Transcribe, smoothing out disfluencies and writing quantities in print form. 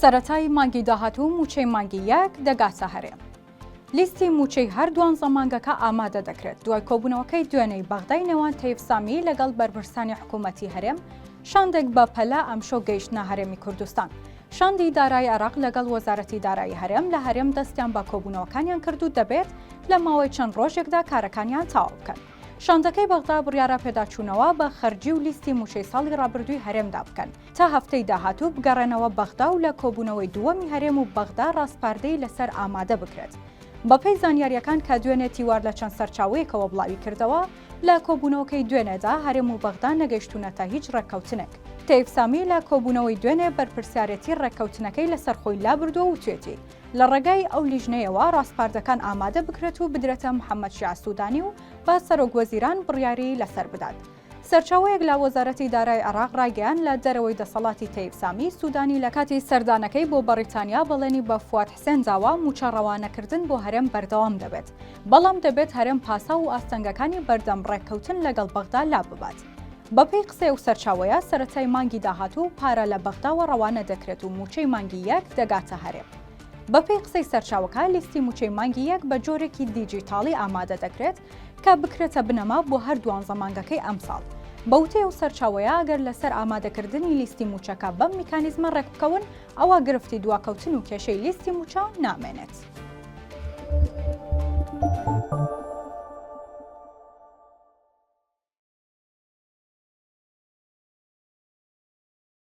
سەرەتای مانگی داهاتوو موچەی مانگی 1 دەگاتە هەرێم. لیستی موچەی هەردووان زەمانگەکە ئامادە دەکرێت دوای کۆبوونەوەکەی دوێنەی بەغدای نێوان تەیب سامی لەگەڵ بەرپرسانی حکوومەتی هەرێم شاندێک بە پەلە ئەمشۆ گەیشتنە هەرێمی کوردستان. شاندی دارایی عێراق لەگەڵ وەزارەتی دارایی هەرێم لە هەرێم دەستیان بە کۆبوونەوەکانیان کردو دەبێت لە ماوەی چەند ڕۆژێکدا کارەکانیان تەواو بکەن. شاندەکەی بەغدا بڕیارە پێداچوونەوە بە خەرجی و لیستی موچەی ساڵی ڕابردووی هەرێمدا بکەن تا هەفتەی داهاتوو بگەڕێنەوە بەغدا و لە کۆبوونەوەی دووەمی هەرێم و بەغدا ڕاستپاردەی لەسەر ئامادە بکرێت. بەپێی زانیاریەکان کە دوێنێ تیوار لە چەند سەرچاوەیەکەوە بڵاوی کردەوە لە کۆبوونەوەکەی دوێنێدا هەرێم و بەغدا نەگەیشتونەتە هیچ ڕێککەوتنێک. تەیب سامی لە کۆبوونەوەی دوێنێ بەرپرسیارەتی ڕێککەوتنەکەی لەسەر خۆی لابردووە و توێتی لە ڕێگای ئەو لیژنەیەوە ڕاستپاردەکان ئامادە بکرێت و بدرێتە محەممەد شیع سوودانی و با سەرۆکوەزیران بڕیاری لەسەر بدات. سەرچاوەیەک لە وەزارەتی دارایی عێراق ڕایگەیان لە دەرەوەی دەسەڵاتی تەیب سامی سوودانی لە کاتی سەردانەکەی بۆ بەریتانیا بەڵێنی بە فواد حسێن داوا موچە ڕەوانەکردن بۆ هەرێم بەردەوام دەبێت، بەڵام دەبێت هەرێم پاسا و ئاستەنگەکانی بەردەم ڕێککەوتن لەگەڵ بەغدا لا ببات. بەپێی قسەی و سەرچاوەیە سەرەتای مانگی داهاتوو پارە لە بەغداوە ڕەوانە دەکرێت و موچەی مانگی 1 دەگاتە هەرێم. بەپێی قسەی سەرچاوەکە لیستی موچەی مانگی 1 بە جۆرێکی دیجیتاڵی ئامادە دەکرێت کە بکرێتە بنەما بۆ هەردووان زەمانگەکەی ئەمساڵ. بەوتەی و سەرچاوەیە ئەگەر لەسەر ئامادەکردنی لیستی موچەکە بەم میکانیزمە ڕێک بکەون ئەوە گرفتی دواکەوتن و کێشەی لیستی موچە نامێنێت.